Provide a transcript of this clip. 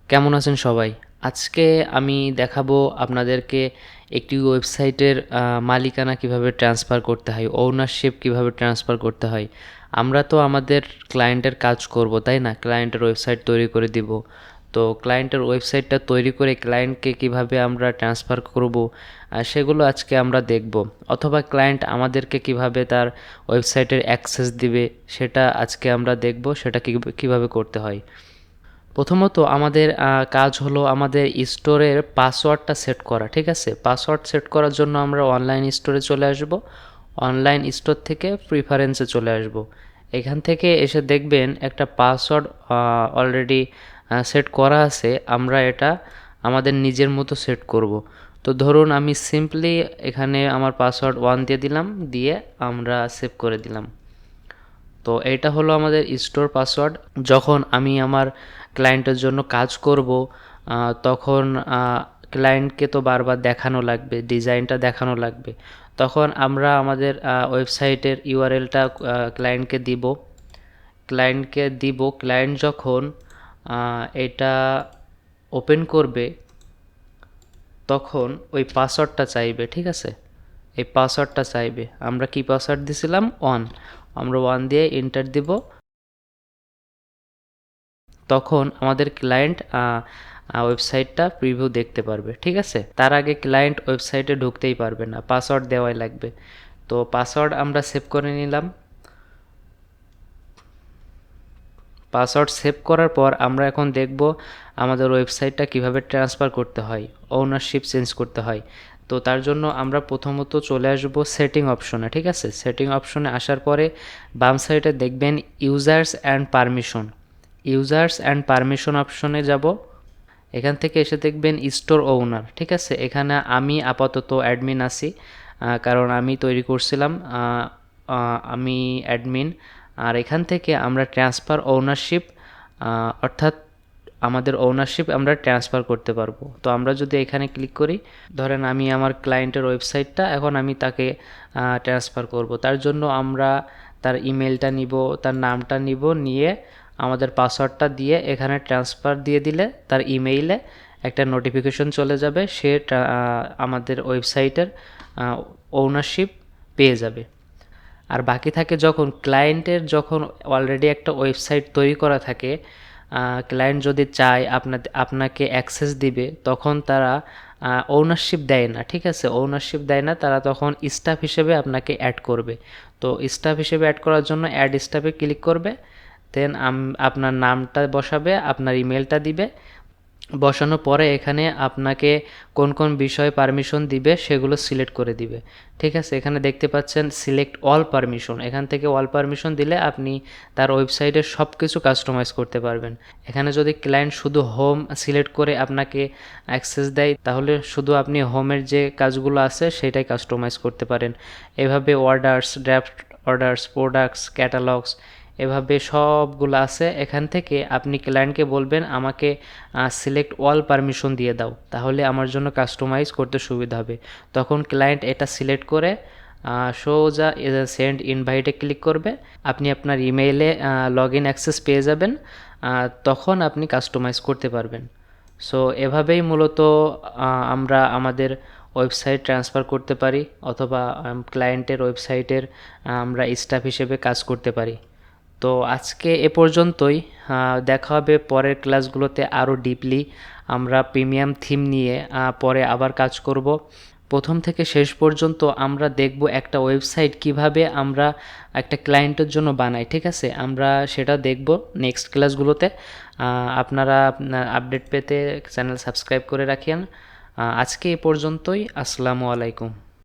কেমন আছেন সবাই? আজকে আমি দেখাবো আপনাদেরকে একটি ওয়েবসাইটের মালিকানা কিভাবে ট্রান্সফার করতে হয়, ওনারশিপ কিভাবে ট্রান্সফার করতে হয়। আমরা তো আমাদের ক্লায়েন্টের কাজ করব, তাই না? ক্লায়েন্টের ওয়েবসাইট তৈরি করে দিব। তো ক্লায়েন্টের ওয়েবসাইটটা তৈরি করে ক্লায়েন্টকে কিভাবে আমরা ট্রান্সফার করব, সেগুলো আজকে আমরা দেখব। অথবা ক্লায়েন্ট আমাদেরকে কিভাবে তার ওয়েবসাইটের অ্যাক্সেস দিবে, সেটা আজকে আমরা দেখব, সেটা কিভাবে করতে হয়। প্রথমত আমাদের কাজ হলো আমাদের স্টোরের পাসওয়ার্ডটা সেট করা, ঠিক আছে? পাসওয়ার্ড সেট করার জন্য আমরা অনলাইন স্টোরে চলে আসব। অনলাইন স্টোর থেকে প্রিফারেন্সে চলে আসব। এখান থেকে এসে দেখবেন একটা পাসওয়ার্ড অলরেডি সেট করা আছে। আমরা এটা আমাদের নিজের মতো সেট করব। তো ধরুন আমি সিম্পলি এখানে আমার পাসওয়ার্ড 1 দিয়ে দিলাম, দিয়ে আমরা সেভ করে দিলাম। তো এইটা হলো আমাদের স্টোর পাসওয়ার্ড। যখন আমি আমার ক্লায়েন্টের জন্য কাজ করব, তখন ক্লায়েন্টকে তো বারবার দেখানো লাগবে, ডিজাইনটা দেখানো লাগবে। তখন আমরা আমাদের ওয়েবসাইটের ইউআরএলটা ক্লায়েন্টকে দিব। ক্লায়েন্ট যখন এটা ওপেন করবে, তখন ওই পাসওয়ার্ডটা চাইবে, ঠিক আছে? এই পাসওয়ার্ডটা চাইবে। আমরা কি পাসওয়ার্ড দিছিলাম? 1। আমরা 1 দিয়ে এন্টার দিব। তখন আমাদের ক্লায়েন্ট ওয়েবসাইটটা প্রিভিউ দেখতে পারবে, ঠিক আছে? তার আগে ক্লায়েন্ট ওয়েবসাইটে ঢুকতেই পারবে না, পাসওয়ার্ড দেওয়াই লাগবে। তো পাসওয়ার্ড আমরা সেভ করে নিলাম। পাসওয়ার্ড সেভ করার পর আমরা এখন দেখব আমাদের ওয়েবসাইটটা কিভাবে ট্রান্সফার করতে হয়, ওনারশিপ চেঞ্জ করতে হয়। তো তার জন্য আমরা প্রথমত চলে আসব সেটিং অপশনে, ঠিক আছে? সেটিং অপশনে আসার পরে বাম সাইডে দেখবেন users and permission. Users and permission অপশনে যাব। এখান থেকে এসে দেখবেন স্টোর ওনার, ঠিক আছে? এখানে আমি আপাতত অ্যাডমিন আছি, কারণ আমি তৈরি করছিলাম, আমি অ্যাডমিন। আর এখান থেকে আমরা ট্রান্সফার ওনারশিপ, অর্থাৎ আমাদের ওনারশিপ আমরা ট্রান্সফার করতে পারবো। তো আমরা যদি এখানে ক্লিক করি, ধরেন আমি আমার ক্লায়েন্টের ওয়েবসাইটটা এখন আমি তাকে ট্রান্সফার করব। তার জন্য আমরা তার ইমেলটা নিব, তার নামটা নিব, নিয়ে আমাদের পাসওয়ার্ডটা দিয়ে এখানে ট্রান্সফার দিয়ে দিলে তার ইমেইলে একটা নোটিফিকেশন চলে যাবে, সে আমাদের ওয়েবসাইটের ওনারশিপ পেয়ে যাবে। আর বাকি থাকে যখন ক্লায়েন্টের অলরেডি একটা ওয়েবসাইট তৈরি করা থাকে, ক্লায়েন্ট যদি চায় আপনাকে অ্যাক্সেস দিবে, তখন তারা ওনারশিপ দেয় না, ঠিক আছে? ওনারশিপ দেয় না, তারা তখন স্টাফ হিসেবে আপনাকে অ্যাড করবে। তো স্টাফ হিসেবে অ্যাড করার জন্য অ্যাড স্টাফে ক্লিক করবে, দেন আপনার নামটা বসাবে, আপনার ইমেলটা দিবে। বসানোর পরে এখানে আপনাকে কোন কোন বিষয়ে পারমিশন দিবে সেগুলো সিলেক্ট করে দিবে, ঠিক আছে? এখানে দেখতে পাচ্ছেন সিলেক্ট অল পারমিশন। এখান থেকে অল পারমিশন দিলে আপনি তার ওয়েবসাইটে সব কিছু কাস্টমাইজ করতে পারবেন। এখানে যদি ক্লায়েন্ট শুধু হোম সিলেক্ট করে আপনাকে অ্যাক্সেস দেয়, তাহলে শুধু আপনি হোমের যে কাজগুলো আছে সেটাই কাস্টমাইজ করতে পারেন। এভাবে orders, draft orders, products, catalogues, এভাবে সবগুলো আছে। এখান থেকে আপনি ক্লায়েন্টকে বলবেন আমাকে সিলেক্ট অল পারমিশন দিয়ে দাও, তাহলে আমার জন্য কাস্টমাইজ করতে সুবিধা হবে। তখন ক্লায়েন্ট এটা সিলেক্ট করে সোজা সেন্ড ইনভাইটে ক্লিক করবে, আপনি আপনার ইমেইলে লগ ইন অ্যাক্সেস পেয়ে যাবেন। তখন আপনি কাস্টমাইজ করতে পারবেন। সো এভাবেই মূলত আমরা আমাদের ওয়েবসাইট ট্রান্সফার করতে পারি, অথবা ক্লায়েন্টের ওয়েবসাইটের আমরা স্টাফ হিসেবে কাজ করতে পারি। তো আজকে এ পর্যন্তই। দেখা হবে পরের ক্লাসগুলোতে আরও ডিপলি। আমরা প্রিমিয়াম থিম নিয়ে পরে আবার কাজ করব। প্রথম থেকে শেষ পর্যন্ত আমরা দেখব একটা ওয়েবসাইট কিভাবে আমরা একটা ক্লায়েন্টের জন্য বানাই, ঠিক আছে? আমরা সেটা দেখব নেক্সট ক্লাসগুলোতে। আপনারা আপডেট পেতে চ্যানেল সাবস্ক্রাইব করে রাখেন। আজকে এ পর্যন্তই। আসসালামু আলাইকুম।